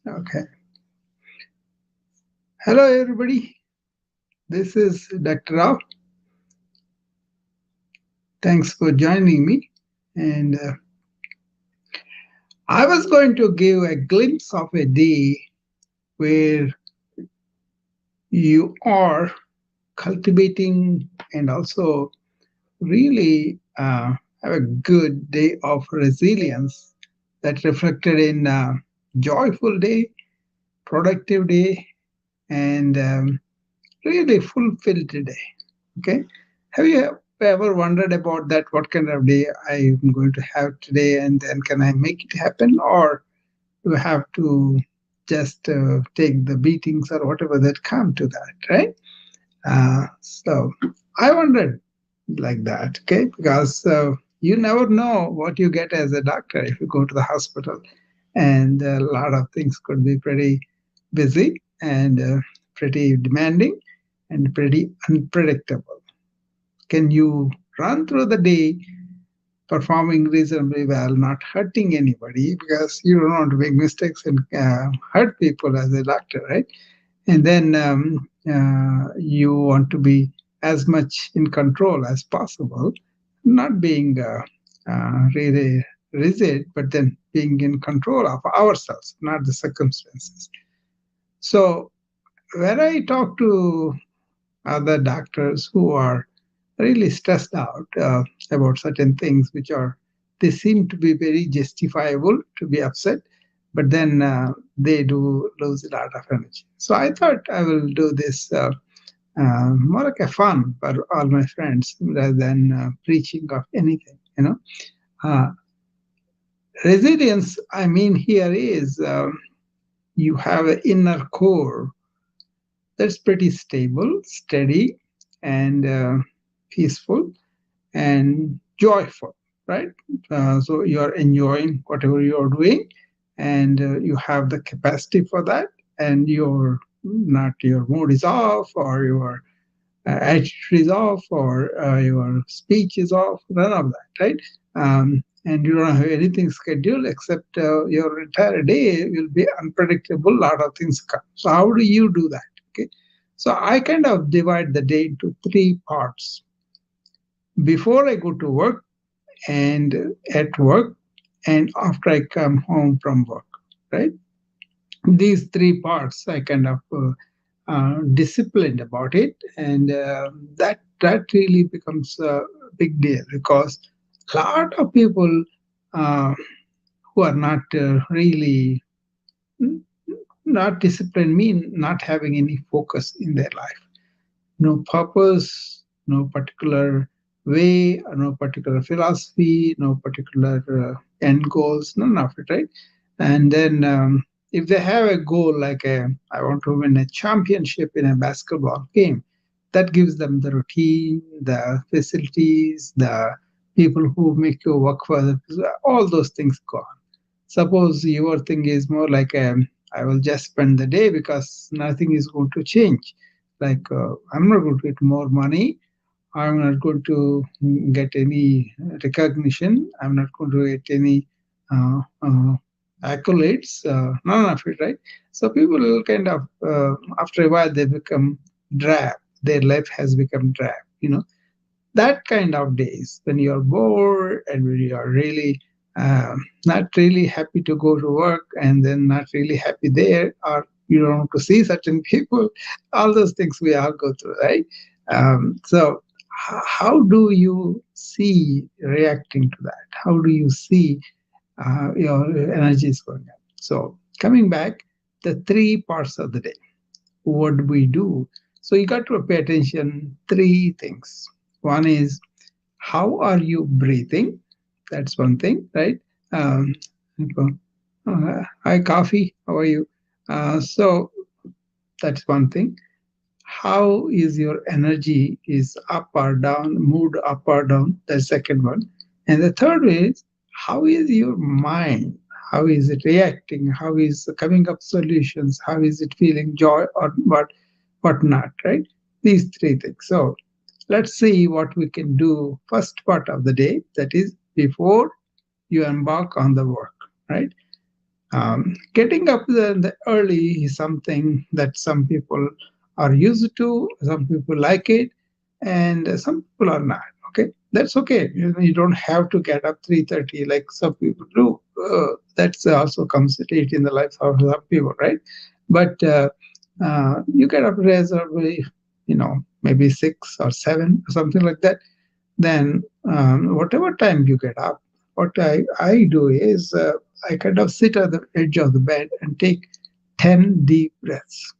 Okay. Hello, everybody. This is Dr. Rao. Thanks for joining me. And I was going to give a glimpse of a day where you are cultivating and also really have a good day of resilience that reflected in a joyful day, productive day, and really fulfilled day. Okay. Have you ever wondered about that? What kind of day I'm going to have today, and then can I make it happen, or do I have to just take the beatings or whatever that come to that, right? So I wondered like that, okay, because you never know what you get as a doctor if you go to the hospital, and a lot of things could be pretty busy and pretty demanding and pretty unpredictable. Can you run through the day performing reasonably well, not hurting anybody because you don't want to make mistakes and hurt people as a doctor, right? And then you want to be as much in control as possible, not being really rigid, but then being in control of ourselves, not the circumstances. So when I talk to other doctors who are really stressed out about certain things which are they seem to be very justifiable to be upset, but then they do lose a lot of energy. So I thought I will do this more like a fun for all my friends rather than preaching of anything, uh, resilience, I mean, here is you have an inner core that's pretty stable, steady, and peaceful and joyful, right? So you are enjoying whatever you are doing, and you have the capacity for that, and your mood is off, or your attitude is off, or your speech is off, none of that, right? And you don't have anything scheduled except your entire day will be unpredictable. A lot of things come. So how do you do that? Okay. So I kind of divide the day into three parts. Before I go to work, and at work, and after I come home from work, right? These three parts I kind of disciplined about it, and that really becomes a big deal because a lot of people uh, who are not really not disciplined mean not having any focus in their life, no purpose, no particular way, no particular philosophy, no particular end goals, none of it, right? And then if they have a goal like I want to win a championship in a basketball game, that gives them the routine, the facilities, the people who make you work for all those things gone. Suppose your thing is more like I will just spend the day because nothing is going to change. Like I'm not going to get more money. I'm not going to get any recognition. I'm not going to get any accolades. None of it, right? So people will kind of, after a while, they become drab. Their life has become drab. That kind of days when you're bored and when you are really not really happy to go to work and then not really happy there, or you don't want to see certain people, all those things we all go through, right? So how do you see reacting to that? How do you see your energy is going up? So coming back, the three parts of the day, what do we do? So you got to pay attention three things. One is how are you breathing? That's one thing, right? Um, Hi, coffee. How are you? So that's one thing. How is your energy is up or down, mood up or down? That's second one. And the third is how is your mind? How is it reacting? How is coming up solutions? How is it feeling joy or what not? Right? These three things. So let's see what we can do first part of the day. That is before you embark on the work. Right? Getting up the early is something that some people are used to, some people like it, and some people are not. Okay, that's okay. You don't have to get up 3:30 like some people do. That's also comes late in the life of some people, right? But you get up reasonably, maybe 6 or 7 or something like that. Then whatever time you get up, what I do is I kind of sit at the edge of the bed and take 10 deep breaths,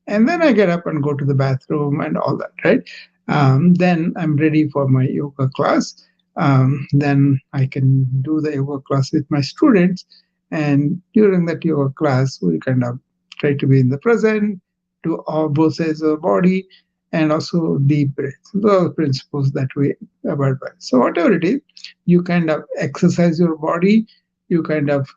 and then I get up and go to the bathroom and all that, right? Then I'm ready for my yoga class. Then I can do the yoga class with my students, and during that yoga class we kind of try to be in the present, do all both sides of the body, and also deep breath. Those are principles that we abide by. So whatever it is, you kind of exercise your body. You kind of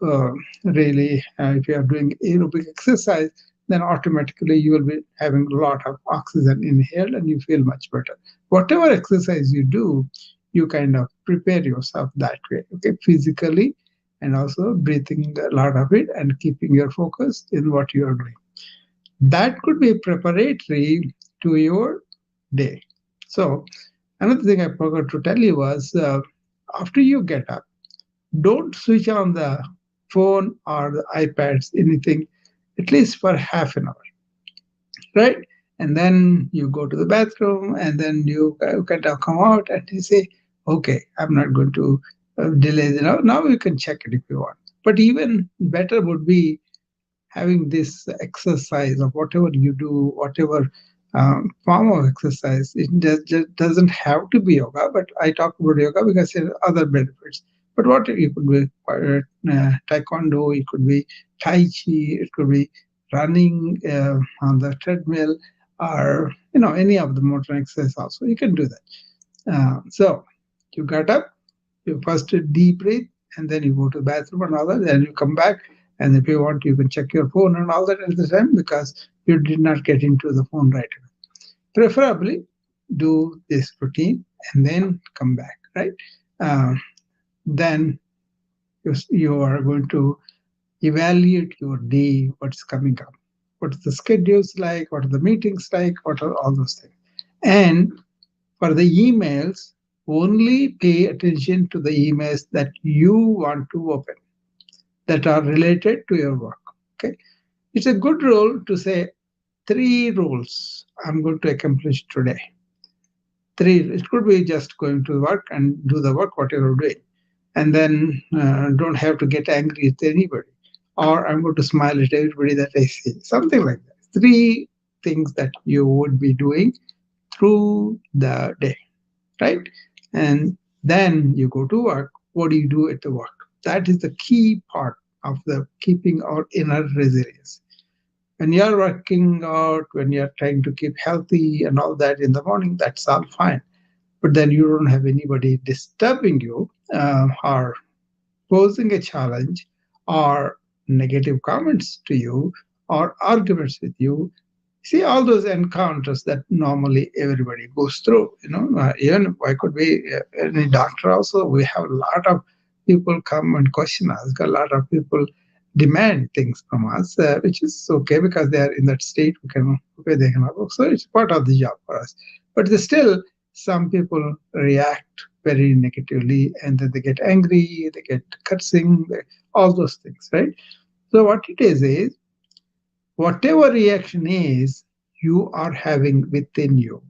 really, if you are doing aerobic exercise, then automatically you will be having a lot of oxygen inhaled and you feel much better. Whatever exercise you do, you kind of prepare yourself that way, okay, physically, and also breathing a lot of it and keeping your focus in what you are doing. That could be preparatory to your day. So, another thing I forgot to tell you was after you get up, don't switch on the phone or the iPads, anything, at least for half an hour, right? And then you go to the bathroom, and then you kind of come out and you say, okay, I'm not going to delay. Now you can check it if you want. But even better would be having this exercise of whatever you do, whatever form of exercise. It just doesn't have to be yoga, but I talk about yoga because there are other benefits. But what it could be taekwondo, it could be tai chi, it could be running on the treadmill, or any of the motor exercise. Also, you can do that. So you got up, you first deep breathe, and then you go to the bathroom and all that. Then you come back, and if you want, you can check your phone and all that at the time because you did not get into the phone right away. Preferably, do this routine and then come back. Right? Uh, then you are going to evaluate your day, what's coming up, what the schedules like, what are the meetings like, what are all those things. And for the emails, only pay attention to the emails that you want to open, that are related to your work. Okay. It's a good rule to say 3 rules I'm going to accomplish today. Three, it could be just going to work and do the work, what you're doing. And then don't have to get angry with anybody. Or I'm going to smile at everybody that I see. Something like that. 3 things that you would be doing through the day, right? And then you go to work. What do you do at the work? That is the key part of the keeping our inner resilience. When you're working out, when you're trying to keep healthy and all that in the morning, that's all fine. But then you don't have anybody disturbing you or posing a challenge or negative comments to you or arguments with you. See all those encounters that normally everybody goes through. Even I could be any doctor also. We have a lot of people come and question us. A lot of people demand things from us, which is okay because they are in that state. We can okay, they can work. So it's part of the job for us. But still, some people react very negatively, and then they get angry, they get cursing, all those things, right? So what it is whatever reaction is you are having within you.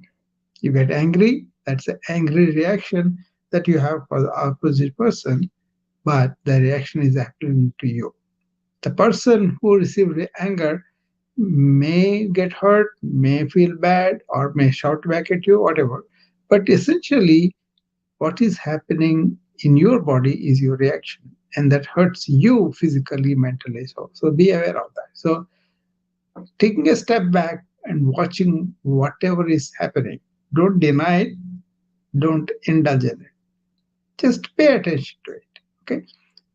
You get angry, that's an angry reaction that you have for the opposite person, but the reaction is happening to you. The person who received the anger may get hurt, may feel bad, or may shout back at you, whatever. But essentially, what is happening in your body is your reaction, and that hurts you physically, mentally. So be aware of that. So taking a step back and watching whatever is happening. Don't deny it, don't indulge in it. Just pay attention to it. Okay.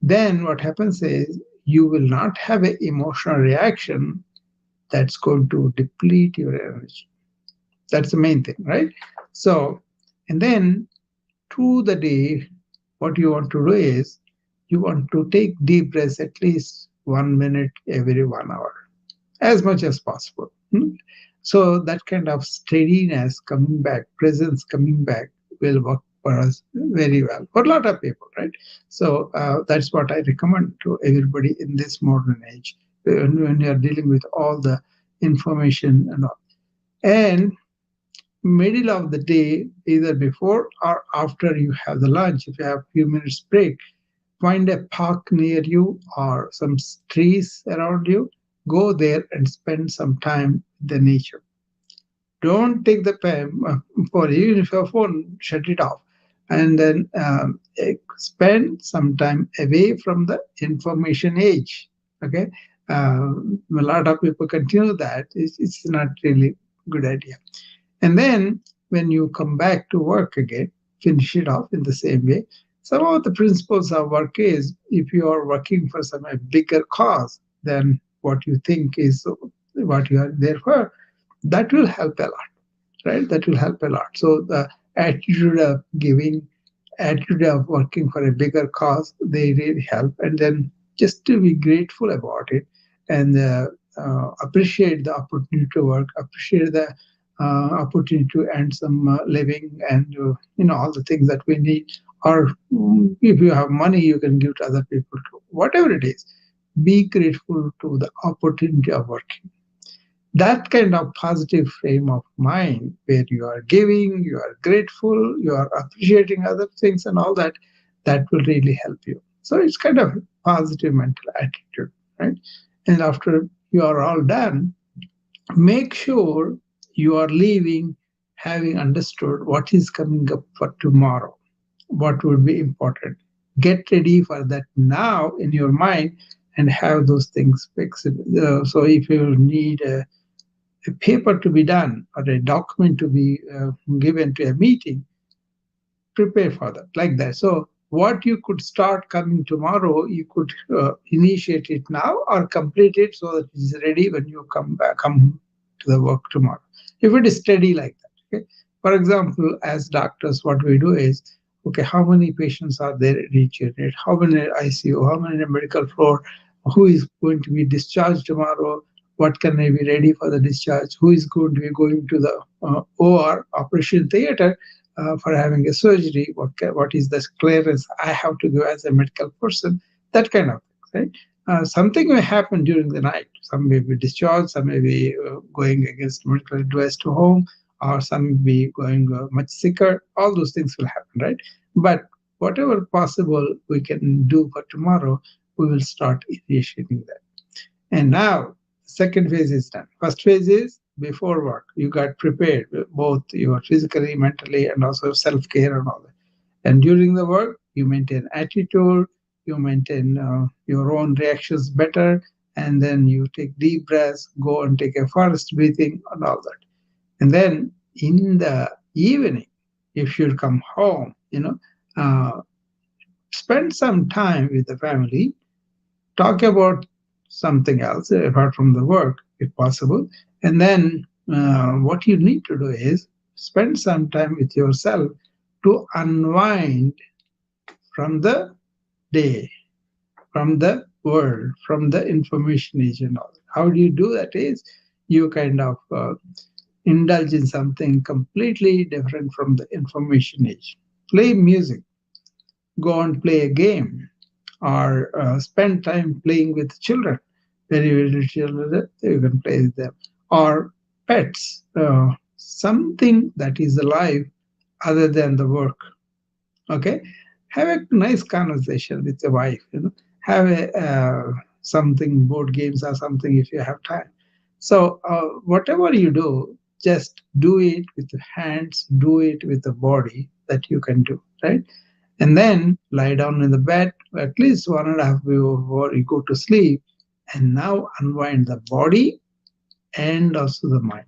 Then what happens is you will not have an emotional reaction that's going to deplete your energy. That's the main thing, right? So, and then through the day, what you want to do is you want to take deep breaths at least 1 minute every 1 hour, as much as possible. So that kind of steadiness coming back, presence coming back, will work for us very well for a lot of people, right? So that's what I recommend to everybody in this modern age when you are dealing with all the information and all. And middle of the day, either before or after you have the lunch, if you have a few minutes break, find a park near you or some trees around you, go there and spend some time with the nature. Don't take the pen for even if your phone, shut it off, and then spend some time away from the information age. Okay, a lot of people continue that. It's not really good idea. And then when you come back to work again, finish it off in the same way. Some of the principles of work is if you are working for some a bigger cause than what you think is what you are there for, that will help a lot, right? That will help a lot. So the attitude of giving, attitude of working for a bigger cause, they really help. And then just to be grateful about it and appreciate the opportunity to work, appreciate the opportunity to earn some living and all the things that we need. Or if you have money, you can give to other people too. Whatever it is, be grateful to the opportunity of working. That kind of positive frame of mind where you are giving, you are grateful, you are appreciating other things and all that, that will really help you. So it's kind of positive mental attitude, right? And after you are all done, make sure you are leaving having understood what is coming up for tomorrow, what would be important. Get ready for that now in your mind and have those things fixed. So if you need a paper to be done or a document to be given to a meeting, prepare for that like that. So what you could start coming tomorrow, you could initiate it now or complete it so that it is ready when you come to the work tomorrow. If it is steady like that, okay. For example, as doctors, what we do is, okay, how many patients are there in each unit? How many ICU? How many medical floor? Who is going to be discharged tomorrow? What can I be ready for the discharge? Who is going to be going to the OR operation theater for having a surgery? What is the clearance I have to go as a medical person? That kind of thing, right? Something may happen during the night. Some may be discharged, some may be going against medical advice to home, or some may be going much sicker. All those things will happen, right? But whatever possible we can do for tomorrow, we will start initiating that. And now, second phase is done. First phase is before work. You got prepared, both your physically, mentally, and also self-care and all that. And during the work, you maintain attitude, you maintain your own reactions better, and then you take deep breaths, go and take a forest breathing and all that. And then in the evening, if you come home, uh, spend some time with the family, talk about something else apart from the work, if possible. And then what you need to do is spend some time with yourself to unwind from the day, from the world, from the information age and all. How do you do that is you kind of indulge in something completely different from the information age. Play music, go and play a game, or spend time playing with children. Very, very little children, you can play with them. Or pets, something that is alive other than the work. Okay, have a nice conversation with your wife. Have a something board games or something if you have time. So whatever you do, just do it with the hands, do it with the body that you can do, right? And then lie down in the bed at least 1.5 hours before you go to sleep, and now unwind the body and also the mind.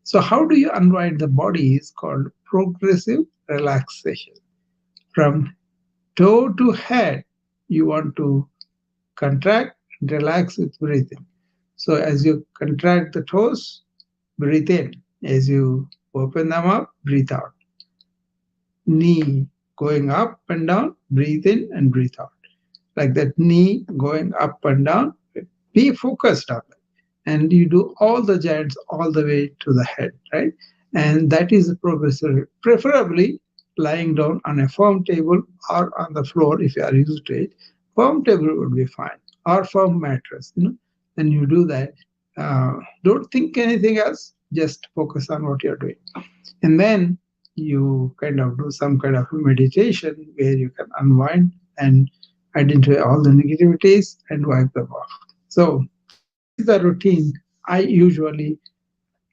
So how do you unwind the body is called progressive relaxation. From toe to head, you want to contract and relax with breathing. So as you contract the toes, breathe in. As you open them up, breathe out. Knee going up and down, breathe in and breathe out. like that knee going up and down. Be focused on it. And you do all the giants all the way to the head, right? And that is progressive, preferably lying down on a firm table or on the floor if you are used to it. Firm table would be fine, or firm mattress, Then you do that. Uh, don't think anything else, just focus on what you're doing. And then you kind of do some kind of meditation where you can unwind and identify all the negativities and wipe them off. So this is the routine I usually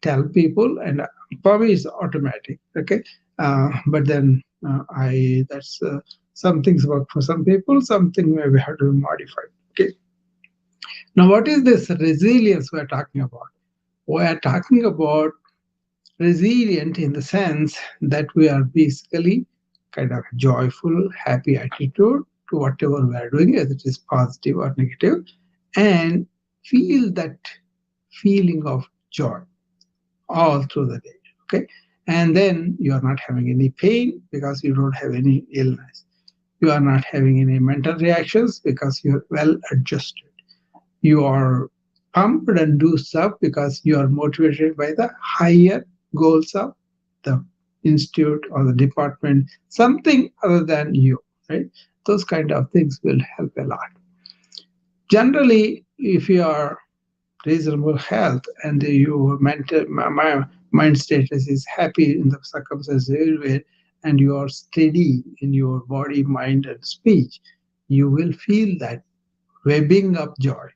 tell people, and for me it's automatic. Okay, but then I that's some things work for some people, something maybe have to be modified. Okay, now what is this resilience we're talking about? We are talking about resilient in the sense that we are basically kind of joyful, happy attitude to whatever we are doing, whether it is positive or negative, and feel that feeling of joy all through the day. Okay. And then you are not having any pain because you don't have any illness. You are not having any mental reactions because you're well adjusted. You are pumped and do stuff because you are motivated by the higher goals of the institute or the department, something other than you, right? Those kind of things will help a lot. Generally, if you are reasonable health and your mental mind status is happy in the circumstances everywhere, and you are steady in your body, mind, and speech, you will feel that webbing of joy.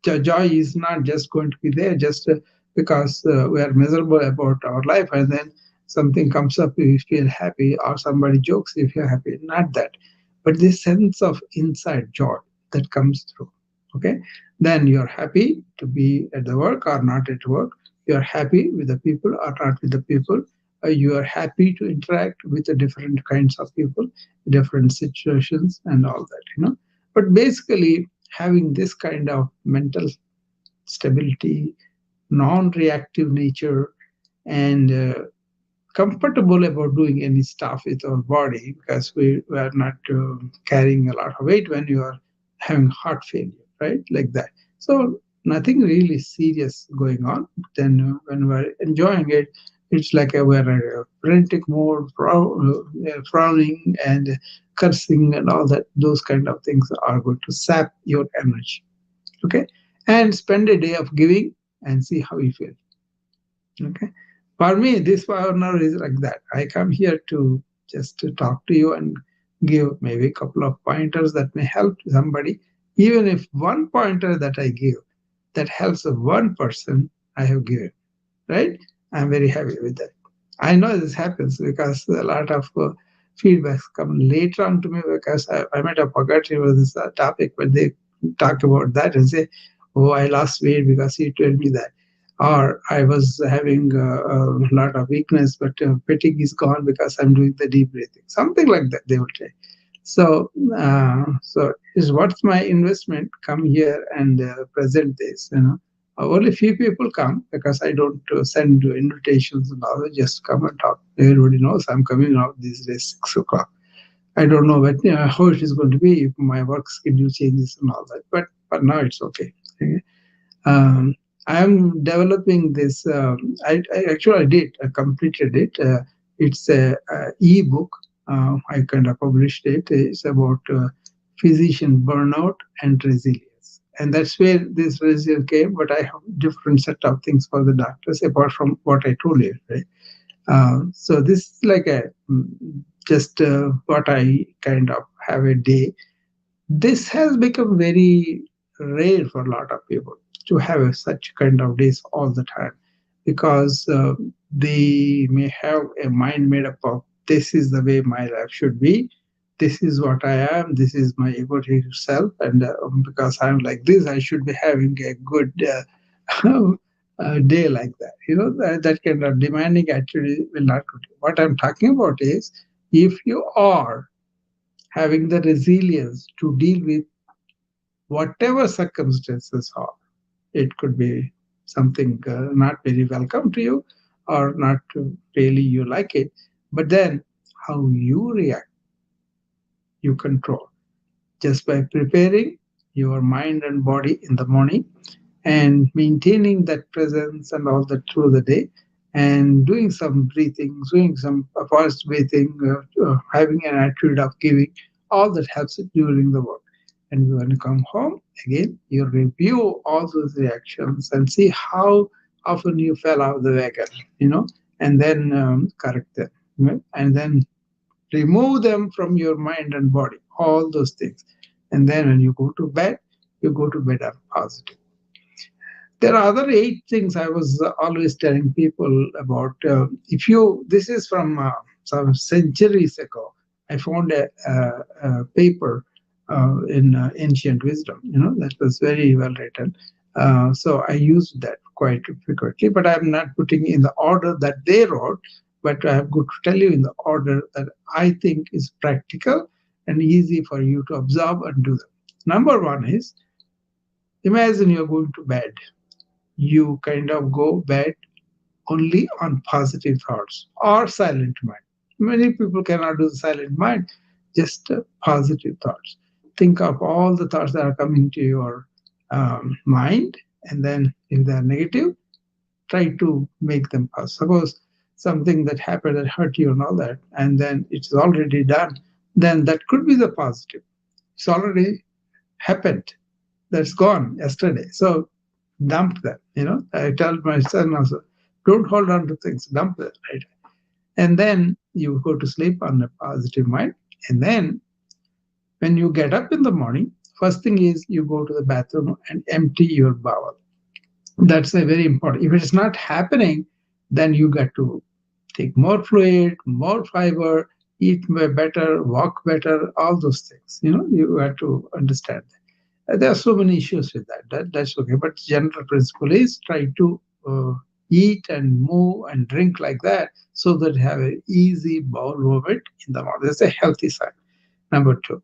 Joy is not just going to be there just because we are miserable about our life and then something comes up, you feel happy, or somebody jokes, you feel happy. Not that, but this sense of inside joy that comes through. Okay, then you're happy to be at the work or not at work. You're happy with the people or not with the people. You are happy to interact with the different kinds of people, different situations, and all that. But basically, having this kind of mental stability, non-reactive nature, and comfortable about doing any stuff with our body because we are not carrying a lot of weight when you are having heart failure, right? Like that. So nothing really serious going on. Then when we're enjoying it, it's like we're in a frantic mode, frowning and cursing and all that. Those kind of things are going to sap your energy. Okay, and spend a day of giving and see how you feel. Okay. For me, this partner is like that. I come here to just to talk to you and give maybe a couple of pointers that may help somebody. Even if one pointer that I give that helps one person, I have given, right? I'm very happy with that. I know this happens because a lot of feedbacks come later on to me because I might have forgotten about this topic, but they talk about that and say, "Oh, I lost weight because you told me that," or "I was having a lot of weakness, but fatigue is gone because I'm doing the deep breathing." Something like that they will say. So is what's my investment? Come here and present this. Only few people come because I don't send invitations and all. Just come and talk. Everybody knows I'm coming out these days 6 o'clock. I don't know how it is going to be if my work schedule changes and all that. But now it's okay. Okay. Um, I'm developing this. I actually I did. I completed it. It's a e-book. I kind of published it. It's about physician burnout and resilience, and that's where this resilience came. But I have different set of things for the doctors apart from what I told you. Right. So this is like a just what I kind of have a day. This has become very rare for a lot of people to have such kind of days all the time because they may have a mind made up of this is the way my life should be, this is what I am, this is my egotistic self, and because I'm like this I should be having a good day like that. That kind of demanding attitude will not continue. What I'm talking about is if you are having the resilience to deal with whatever circumstances are. It could be something not very welcome to you or not really you like it, but then how you react, you control. just by preparing your mind and body in the morning and maintaining that presence and all that through the day, and doing some breathing, doing some forest breathing, having an attitude of giving, all that helps it during the work. And when you come home, again, you review all those reactions and see how often you fell out of the wagon, and then correct them, right? And then remove them from your mind and body, all those things. And then when you go to bed positive. There are other eight things I was always telling people about. If you, this is from some centuries ago. I found a paper in Ancient Wisdom, that was very well written. So I used that quite frequently, but I'm not putting in the order that they wrote, but I'm going to tell you in the order that I think is practical and easy for you to observe and do them. Number one is, imagine you're going to bed. You kind of go bed only on positive thoughts or silent mind. Many people cannot do the silent mind, just positive thoughts. Think of all the thoughts that are coming to your mind, and then if they are negative, try to make them positive. Suppose something that happened that hurt you and all that, and then it's already done, then that could be the positive. It's already happened. That's gone yesterday. So dump them. I tell my son also, don't hold on to things, dump them, right? And then you go to sleep on a positive mind. And then when you get up in the morning, first thing is you go to the bathroom and empty your bowel. That's a very important. If it's not happening, then you got to take more fluid, more fiber, eat better, walk better, all those things. You have to understand that. There are so many issues with that. That's okay. But general principle is try to eat and move and drink like that so that you have an easy bowel movement in the morning. That's a healthy sign. Number two.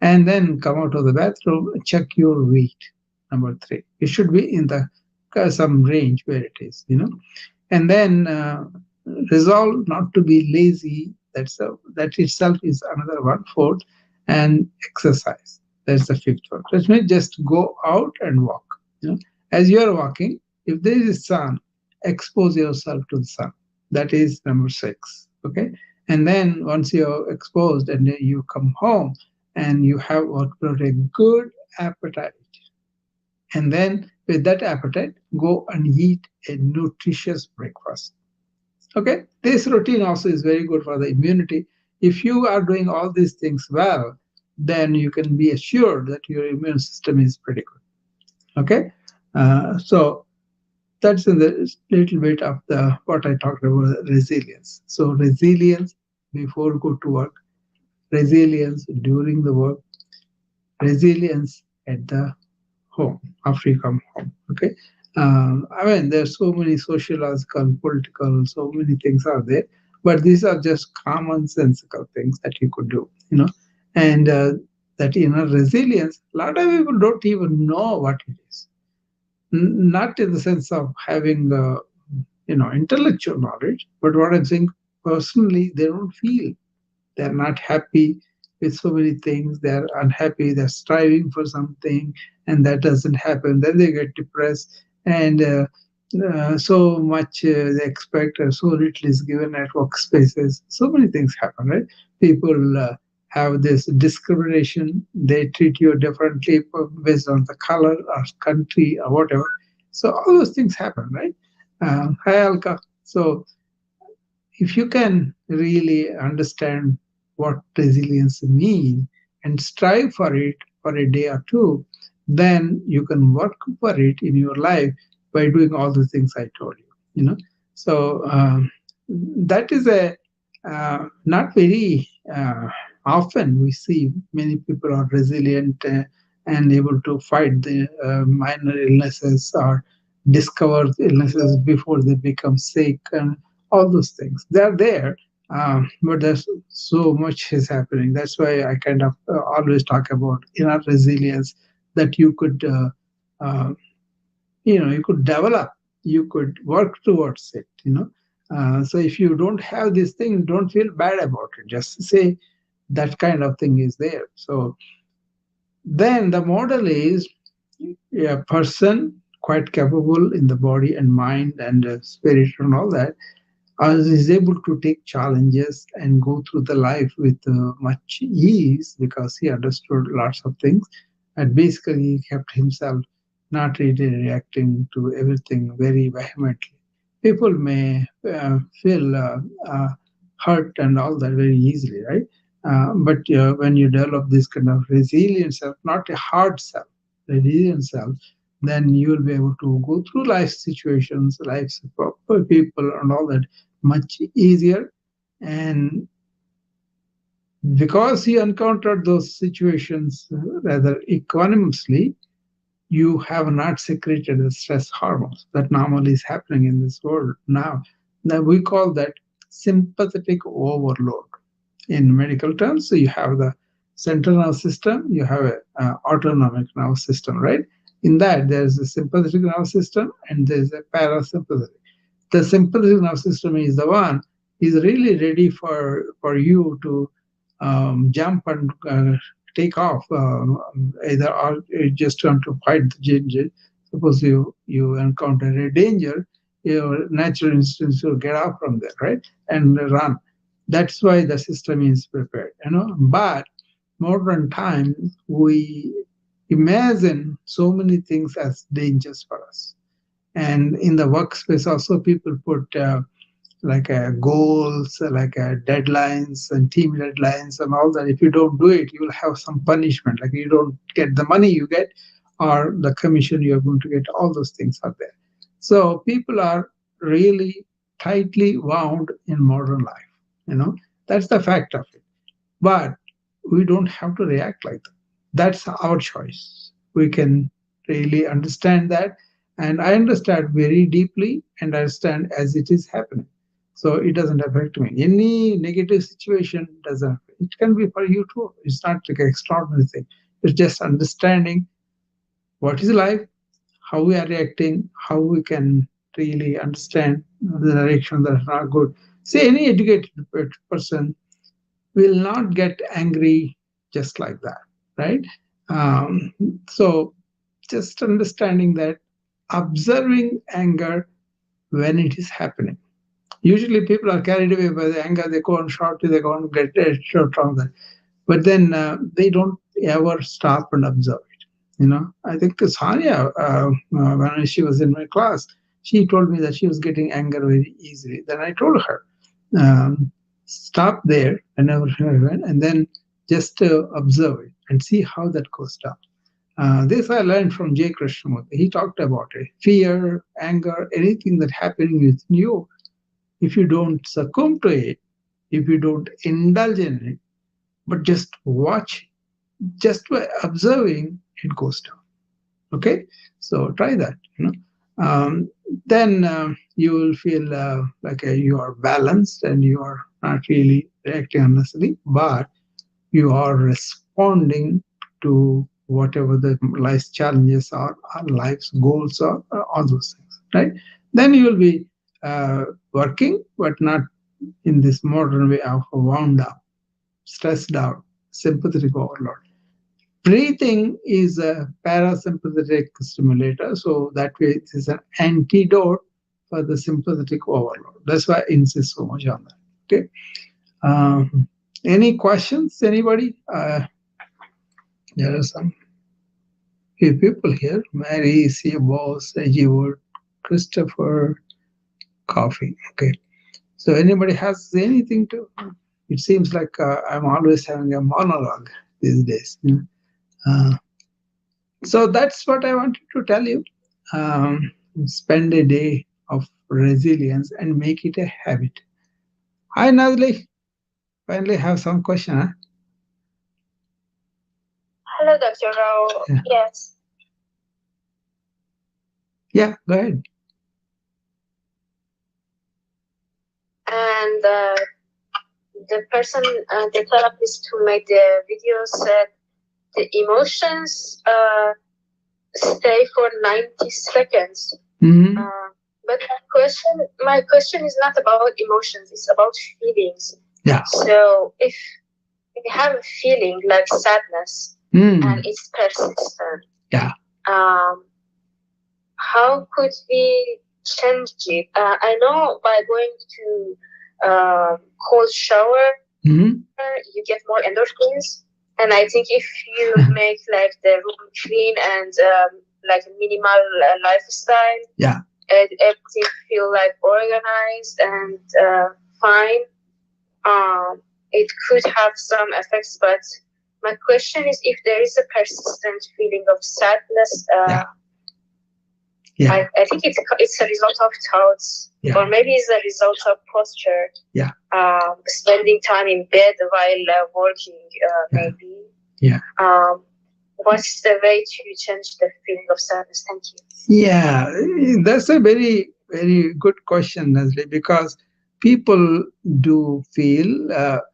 And then come out of the bathroom, check your weight. Number three. It should be in the some range where it is, and then resolve not to be lazy. That itself is another one. Fourth, and exercise. That's the fifth one. That means just go out and walk. As you are walking, if there is sun, expose yourself to the sun. That is number six. Okay, and then once you're exposed and then you come home and you have what a good appetite, and then with that appetite, go and eat a nutritious breakfast. Okay, this routine also is very good for the immunity. If you are doing all these things well, then you can be assured that your immune system is pretty good. Okay, so that's a little bit of the what I talked about, resilience. So resilience before go to work, resilience during the work, resilience at the home after you come home. Okay, I mean there's so many sociological, political, so many things are there, but these are just commonsensical things that you could do. And that inner resilience, a lot of people don't even know what it is. Not in the sense of having intellectual knowledge, but what I'm saying, personally they don't feel. They're not happy with so many things. They're unhappy. They're striving for something, and that doesn't happen. Then they get depressed, and so much they expect, so little is given at workspaces. So many things happen, right? People have this discrimination. They treat you differently based on the color or country or whatever. So all those things happen, right? Hi, Alka. So if you can really understand what resilience means and strive for it for a day or two, then you can work for it in your life by doing all the things I told you. So that is a not very often we see many people are resilient and able to fight the minor illnesses or discover illnesses before they become sick, and all those things. They're there, but there's so much is happening. That's why I kind of always talk about inner resilience that you could, you could develop, you could work towards it. So if you don't have this thing, don't feel bad about it. Just say that kind of thing is there. So Then the model is a person quite capable in the body and mind and spirit and all that, is able to take challenges and go through the life with much ease because he understood lots of things, and basically he kept himself not really reacting to everything very vehemently. People may feel hurt and all that very easily, right? But when you develop this kind of resilient self, not a hard self, resilient self, then you will be able to go through life situations, life people, and all that much easier. And because you encountered those situations rather equanimously, you have not secreted the stress hormones that normally is happening in this world now. Now we call that sympathetic overload in medical terms. So you have the central nervous system, you have a autonomic nervous system, right? In that, there's a sympathetic nervous system and there's a parasympathetic. The sympathetic nervous system is the one is really ready for you to jump and take off, either or just want to fight the danger. Suppose you encounter a danger, your natural instinct to get off from there, right, and run. That's why the system is prepared, But modern times we imagine so many things as dangers for us, and in the workspace also people put like goals, like deadlines and team deadlines and all that. If you don't do it, you will have some punishment, like you don't get the money you get or the commission you're going to get. All those things are there. So people are really tightly wound in modern life. That's the fact of it. But we don't have to react like that. That's our choice. We can really understand that. And I understand very deeply and understand as it is happening. So it doesn't affect me. Any negative situation doesn't. It can be for you too. It's not like an extraordinary thing. It's just understanding what is life, how we are reacting, how we can really understand the direction that's not good. See, any educated person will not get angry just like that, right? So just understanding that, observing anger when it is happening. Usually people are carried away by the anger, they go on short, they go on get short on that. But then they don't ever stop and observe it. I think Sanya, when she was in my class, she told me that she was getting anger very easily. Then I told her, um, stop there whenever you went, and then just observe it and see how that goes down. This I learned from J. Krishnamurti. He talked about it. Fear, anger, anything that happening within you, if you don't succumb to it, if you don't indulge in it, but just watch, just by observing, it goes down. Okay, so try that. Um, then you will feel like you are balanced and you are not really reacting unnecessarily, but you are responding to whatever the life's challenges are, or life's goals are, all those things, right? Then you will be working, but not in this modern way of wound up, stressed out, sympathetic overload. Breathing is a parasympathetic stimulator, so that way it is an antidote for the sympathetic overload. That's why I insist so much on that. Okay. Any questions? Anybody? There are some few people here. Mary, Boss, Wood, Christopher, Coffee. Okay. So anybody has anything to? It seems like I'm always having a monologue these days. Uh, So that's what I wanted to tell you. Spend a day of resilience and make it a habit. Hi, Nazli. Finally, have some question. Huh? Hello, Dr. Rao. Yeah. Yes. Yeah, go ahead. And the person, the therapist who made the video said the emotions stay for 90 seconds. Mm-hmm. But my question is not about emotions, it's about feelings. Yeah. So if you have a feeling like sadness, and Mm. it's persistent. Yeah. Um, how could we change it? I know by going to cold shower, Hmm. you get more endorphins. And I think if you make like the room clean and like minimal lifestyle, Yeah. everything feel like organized and fine. It could have some effects, but my question is if there is a persistent feeling of sadness, Yeah. Yeah. I think it's a result of thoughts, Yeah. or maybe it's a result of posture. Yeah. Spending time in bed while working, Yeah. maybe. Yeah. What's the way to change the feeling of sadness? Thank you. Yeah, that's a very, very good question, Nazli, because people do feel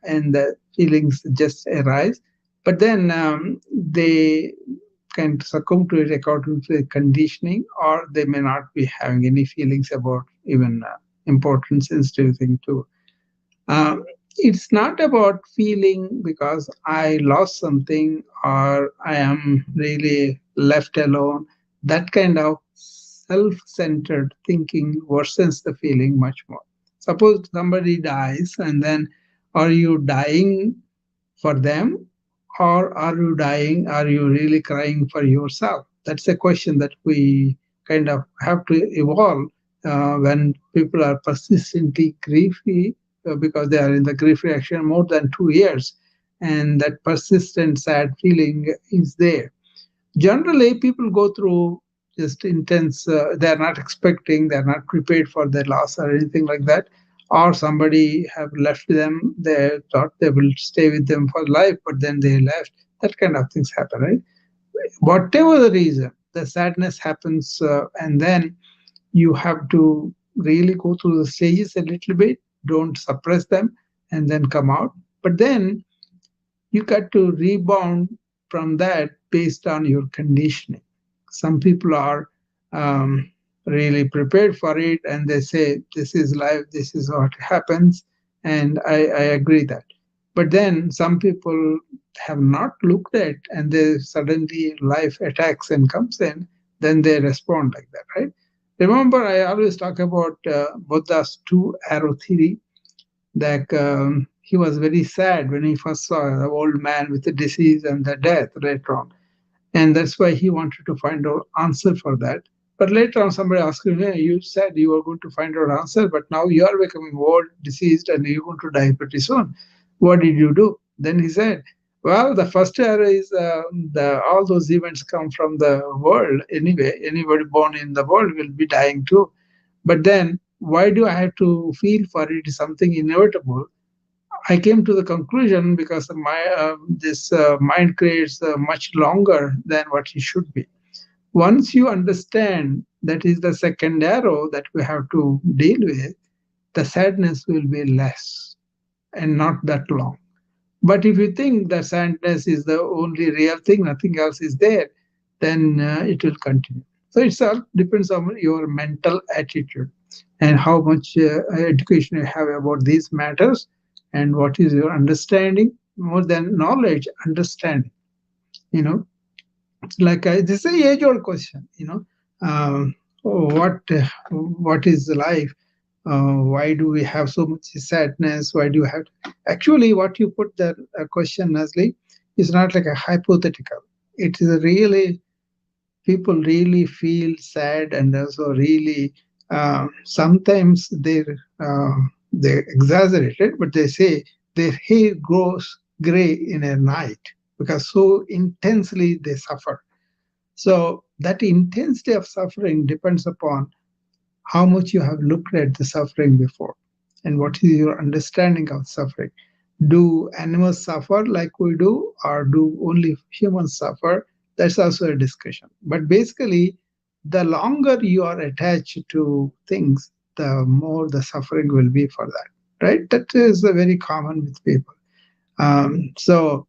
and the feelings just arise, but then they can succumb to it according to the conditioning, or they may not be having any feelings about even important sensitive thing too. Um, it's not about feeling because I lost something or I am really left alone. That kind of self centered thinking worsens the feeling much more. Suppose somebody dies, and then are you dying for them, or are you dying? Are you really crying for yourself? That's a question that we kind of have to evolve when people are persistently griefy because they are in the grief reaction more than 2 years, and that persistent sad feeling is there. Generally, people go through just intense, they're not expecting, they're not prepared for their loss or anything like that. Or somebody have left them, they thought they will stay with them for life, but then they left. That kind of things happen, right? Whatever the reason, the sadness happens, and then you have to really go through the stages a little bit, don't suppress them, and then come out. But then you got to rebound from that based on your conditioning. Some people are um, really prepared for it and they say, this is life, this is what happens, and I agree that. But then some people have not looked at and they suddenly life attacks and comes in, then they respond like that, right? Remember, I always talk about Buddha's two arrow theory, that he was very sad when he first saw the old man with the disease and the death later on. And that's why he wanted to find out answer for that. But later on, somebody asked him, hey, you said you were going to find out answer, but now you are becoming old, diseased, and you're going to die pretty soon. What did you do? Then he said, well, the first error is all those events come from the world anyway. Anybody born in the world will be dying too. But then, why do I have to feel for it? Is something inevitable. I came to the conclusion because my this mind creates much longer than what it should be. Once you understand that is the second arrow that we have to deal with, the sadness will be less and not that long. But if you think that sadness is the only real thing, nothing else is there, then it will continue. So it all depends on your mental attitude and how much education you have about these matters and what is your understanding. More than knowledge, understanding. You know, like this is a age-old question. What is life? Why do we have so much sadness? Why do you have actually what you put that question, Nazli, is not like a hypothetical. It is a really, people really feel sad, and also really sometimes uh, they exaggerate it, but they say their hair grows gray in a night because so intensely they suffer. So that intensity of suffering depends upon how much you have looked at the suffering before and what is your understanding of suffering. Do animals suffer like we do, or do only humans suffer? That's also a discussion. But basically, the longer you are attached to things, the more the suffering will be for that, right? That is very common with people. So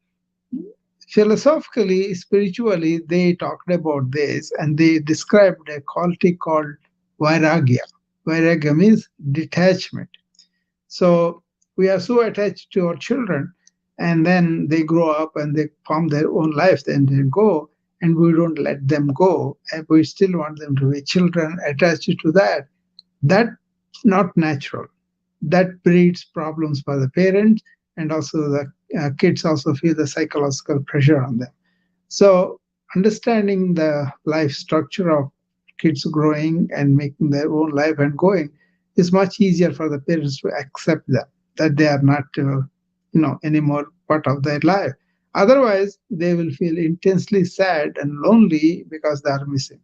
philosophically, spiritually, they talked about this and they described a quality called vairagya. Vairagya means detachment. So we are so attached to our children, and then they grow up and they form their own lives and they go, and we don't let them go, and we still want them to be children attached to that. That's not natural. That breeds problems for the parents, and also the kids also feel the psychological pressure on them. So understanding the life structure of kids growing and making their own life and going is much easier for the parents to accept them, that they are not anymore part of their life. Otherwise they will feel intensely sad and lonely because they are missing.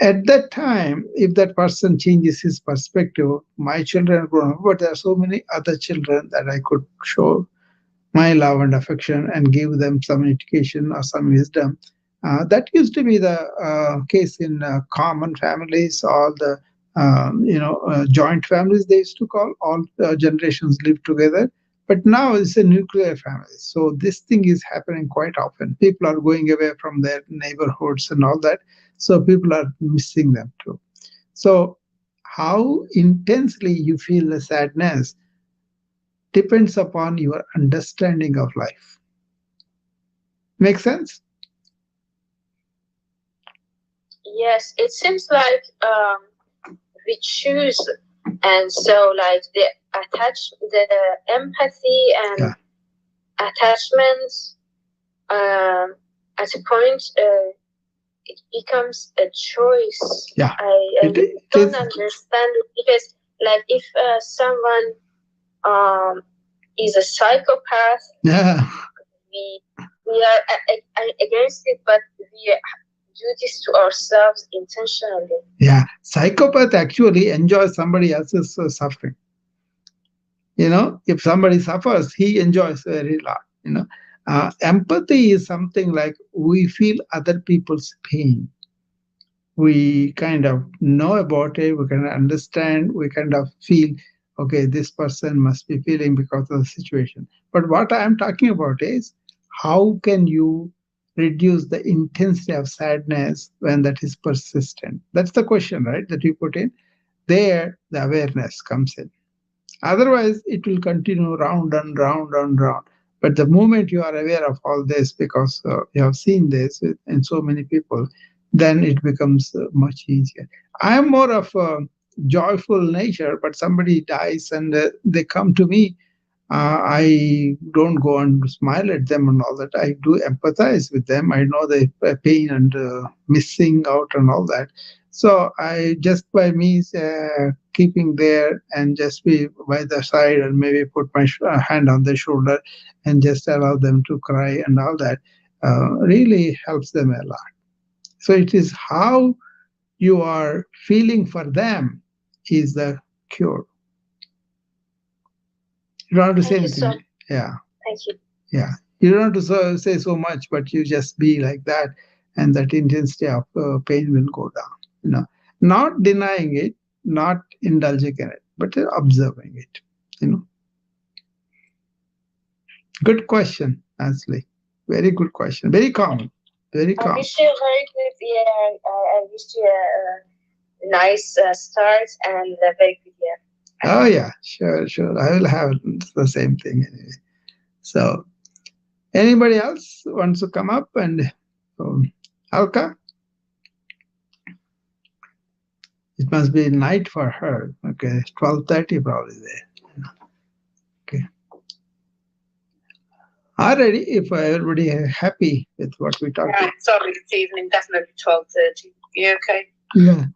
At that time, if that person changes his perspective, my children are grown up, but there are so many other children that I could show my love and affection and give them some education or some wisdom. That used to be the case in common families, all the joint families they used to call. All generations live together. But now it's a nuclear family. So this thing is happening quite often. People are going away from their neighborhoods and all that. So people are missing them too. So how intensely you feel the sadness depends upon your understanding of life. Make sense? Yes, it seems like we choose, and so like the empathy and Yeah. attachments at a point it becomes a choice. Yeah. I It, really it don't is. understand it because like if someone um is a psychopath, Yeah. we we are against it, but we do this to ourselves intentionally. Yeah. Psychopath actually enjoys somebody else's suffering. If somebody suffers, he enjoys very lot. Empathy is something like we feel other people's pain. We kind of know about it, we can understand, we kind of feel, okay, this person must be feeling because of the situation. But what I'm talking about is how can you reduce the intensity of sadness when that is persistent? That's the question, right, that you put in. There the awareness comes in. Otherwise, it will continue round and round and round. But the moment you are aware of all this, because you have seen this in so many people, then it becomes much easier. I am more of a joyful nature, but somebody dies and they come to me. I don't go and smile at them and all that. I do empathize with them. I know the pain and missing out and all that. So I just by me keeping there and just be by the side and maybe put my hand on their shoulder and just allow them to cry and all that really helps them a lot. So it is how you are feeling for them is the cure. You don't have to say Thank you so anything. Yeah. thank you. Yeah, you don't have to say so much, but you just be like that, and that intensity of pain will go down. Not denying it, not indulging in it, but observing it. You know, good question, Ashley. Very good question. Very common. Very I common. wish you a very good, yeah, I wish you a nice start and a very good year. Oh yeah, sure, sure. I will have the same thing anyway. So, anybody else wants to come up and Alka? It must be night for her. Okay, 12:30 probably there. Okay. Already, if everybody happy with what we talked about. Sorry, it's evening, definitely 12:30. You okay? Yeah.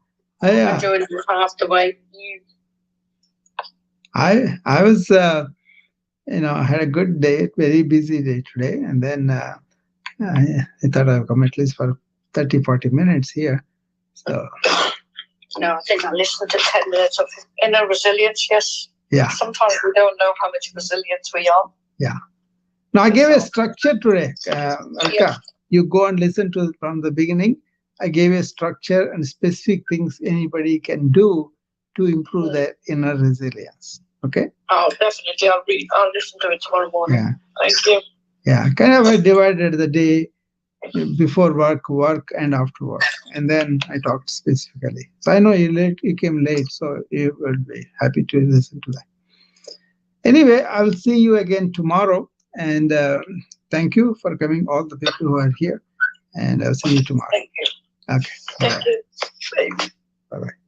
I'm enjoying the half the way. I was I had a good day, very busy day today, and then I thought I'd come at least for 30, 40 minutes here. So No, I think I listened to 10 minutes of inner resilience, yes. yeah. Sometimes we don't know how much resilience we are. Yeah. Now I gave a structure today. Alka, Yeah. you go and listen to it from the beginning. I gave a structure and specific things anybody can do to improve their inner resilience. Okay. Oh, definitely. I'll listen to it tomorrow morning. Yeah. Thank you. Yeah. Kind of I divided the day before work, and after work, and then I talked specifically. So I know you came late, so you will be happy to listen to that. Anyway, I'll see you again tomorrow, And thank you for coming, all the people who are here. And I'll see you tomorrow. Thank you. Okay. Thank Bye. you. Bye bye.